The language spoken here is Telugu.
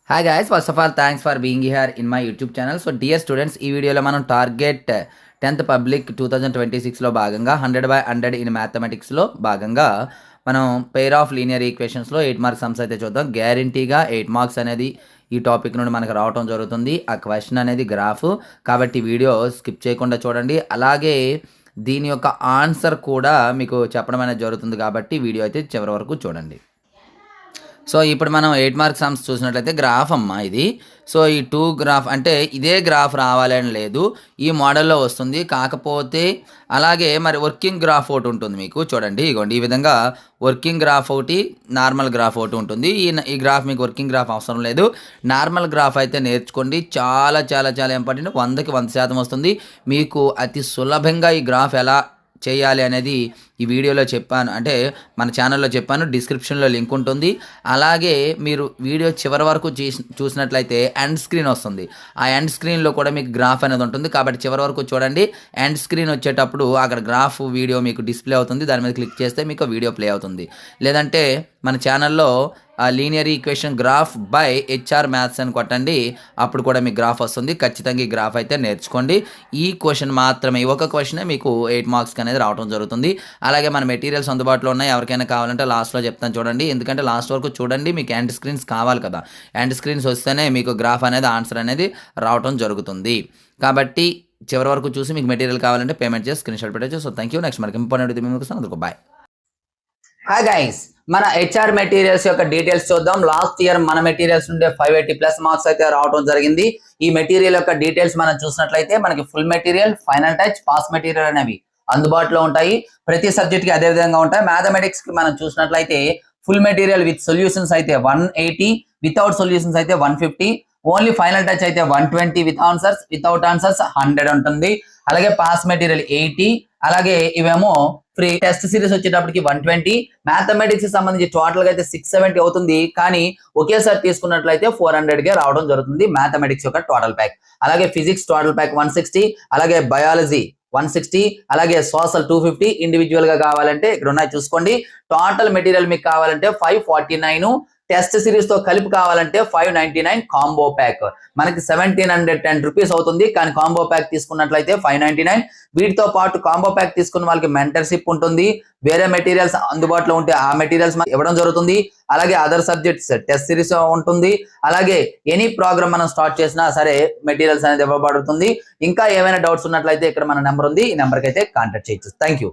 Hi guys, first of all thanks for being here in my YouTube channel. So dear students, ఈ వీడియోలో మనం టార్గెట్ 10th పబ్లిక్ 2026లో భాగంగా 100/100 ఇన్ మ్యాథమెటిక్స్లో భాగంగా మనం పెయిర్ ఆఫ్ లీనియర్ ఈక్వేషన్స్లో 8 మార్క్స్ సమ్స్ అయితే చూద్దాం. గ్యారంటీగా 8 మార్క్స్ అనేది ఈ టాపిక్ నుండి మనకు రావడం జరుగుతుంది. ఆ క్వశ్చన్ అనేది గ్రాఫ్ కాబట్టి వీడియో స్కిప్ చేయకుండా చూడండి. అలాగే దీని యొక్క ఆన్సర్ కూడా మీకు చెప్పడం అనేది జరుగుతుంది కాబట్టి వీడియో అయితే చివరి వరకు చూడండి. సో ఇప్పుడు మనం 8 మార్క్స్ సమ్స్ చూసినట్లయితే గ్రాఫ్ అమ్మ ఇది. సో ఈ 2 గ్రాఫ్ అంటే ఇదే గ్రాఫ్ రావాలని లేదు, ఈ మోడల్లో వస్తుంది. కాకపోతే అలాగే మరి వర్కింగ్ గ్రాఫ్ ఒకటి ఉంటుంది మీకు. చూడండి, ఇగోండి ఈ విధంగా వర్కింగ్ గ్రాఫ్ ఒకటి, నార్మల్ గ్రాఫ్ ఒకటి ఉంటుంది. ఈ గ్రాఫ్ మీకు వర్కింగ్ గ్రాఫ్ అవసరం లేదు, నార్మల్ గ్రాఫ్ అయితే నేర్చుకోండి. చాలా చాలా చాలా ఇంపార్టెంట్, 100కి 100% వస్తుంది. మీకు అతి సులభంగా ఈ గ్రాఫ్ ఎలా చేయాలి అనేది ఈ వీడియోలో చెప్పాను, అంటే మన ఛానల్లో చెప్పాను. డిస్క్రిప్షన్లో లింక్ ఉంటుంది. అలాగే మీరు వీడియో చివరి వరకు చూసినట్లయితే ఎండ్ స్క్రీన్ వస్తుంది. ఆ ఎండ్ స్క్రీన్లో కూడా మీకు గ్రాఫ్ అనేది ఉంటుంది కాబట్టి చివరి వరకు చూడండి. ఎండ్ స్క్రీన్ వచ్చేటప్పుడు అక్కడ గ్రాఫ్ వీడియో మీకు డిస్ప్లే అవుతుంది. దాని మీద క్లిక్ చేస్తే మీకు వీడియో ప్లే అవుతుంది. లేదంటే మన ఛానల్లో linear equation graph by HR maths అని కొట్టండి, అప్పుడు కూడా మీకు గ్రాఫ్ వస్తుంది. ఖచ్చితంగా ఈ గ్రాఫ్ అయితే నేర్చుకోండి. ఈ క్వశ్చన్ మాత్రమే, ఒక క్వశ్చనే మీకు 8 మార్క్స్కి అనేది రావడం జరుగుతుంది. అలాగే మన మెటీరియల్స్ అందుబాటులో ఉన్నాయి, ఎవరికైనా కావాలంటే లాస్ట్లో చెప్తాను చూడండి. ఎందుకంటే లాస్ట్ వరకు చూడండి, మీకు ఎండ్ స్క్రీన్స్ కావాలి కదా. ఎండ్ స్క్రీన్స్ వస్తేనే మీకు గ్రాఫ్ అనేది ఆన్సర్ అనేది రావడం జరుగుతుంది. కాబట్టి చివరి వరకు చూసి మీకు మెటీరియల్ కావాలంటే పేమెంట్ చేసి స్క్రీన్ షాట్ పెట్టచ్చు. So thank you. నెక్స్ట్ మనకి ఇంపార్టెంట్ మీకు అందుకు బాయ్. హాయ్ గైస్, మన హెచ్ఆర్ మెటీరియల్స్ యొక్క డీటెయిల్స్ చూద్దాం. లాస్ట్ ఇయర్ మన మెటీరియల్స్ నుండి 580+ మార్క్స్ అయితే రావడం జరిగింది. ఈ మెటీరియల్ యొక్క డీటెయిల్స్ మనం చూసినట్లయితే మనకి full material, final touch, pass material అనేవి అందుబాటులో ఉంటాయి. ప్రతి సబ్జెక్ట్ కి అదే విధంగా ఉంటాయి. మ్యాథమెటిక్స్ కి మనం చూసినట్లయితే ఫుల్ మెటీరియల్ విత్ సొల్యూషన్స్ అయితే 180, వితౌట్ సొల్యూషన్స్ అయితే 150, ఓన్లీ ఫైనల్ టచ్ అయితే 120, వితౌట్ ఆన్సర్స్ 100 ఉంటుంది. అలాగే పాస్ మెటీరియల్ 80, అలాగే ఇవేమో ఫ్రీ. టెస్ట్ సిరీస్ వచ్చేటప్పటికి 120. మ్యాథమెటిక్స్ సంబంధించి టోటల్ గా అయితే 670 అవుతుంది, కానీ ఒకేసారి తీసుకున్నట్లయితే 400 రావడం జరుగుతుంది మ్యాథమెటిక్స్ యొక్క టోటల్ ప్యాక్. అలాగే ఫిజిక్స్ టోటల్ ప్యాక్ 160, అలాగే బయాలజీ 160, అలాగే సోషల్ 250. ఇండివిజువల్ గా కావాలంటే ఇక్కడ ఉన్నాయి చూసుకోండి. టోటల్ మెటీరియల్ మీకు కావాలంటే 549, టెస్ట్ సిరీస్ తో కలిపి కావాలంటే 599 కాంబో ప్యాక్. మనకి 1710 రూపీస్ అవుతుంది, కానీ కాంబో ప్యాక్ తీసుకున్నట్లయితే 599. వీటితో పాటు కాంబో ప్యాక్ తీసుకున్న వాళ్ళకి మెంటర్షిప్ ఉంటుంది. వేరే మెటీరియల్స్ అందుబాటులో ఉంటే ఆ మెటీరియల్స్ ఇవ్వడం జరుగుతుంది. అలాగే అదర్ సబ్జెక్ట్స్ టెస్ట్ సిరీస్ ఉంటుంది. అలాగే ఎనీ ప్రోగ్రామ్ మనం స్టార్ట్ చేసినా సరే మెటీరియల్స్ అనేది ఇవ్వబడుతుంది. ఇంకా ఏమైనా డౌట్స్ ఉన్నట్లయితే ఇక్కడ మన నెంబర్ ఉంది, ఈ నెంబర్కి అయితే కాంటాక్ట్ చేయొచ్చు. Thank you.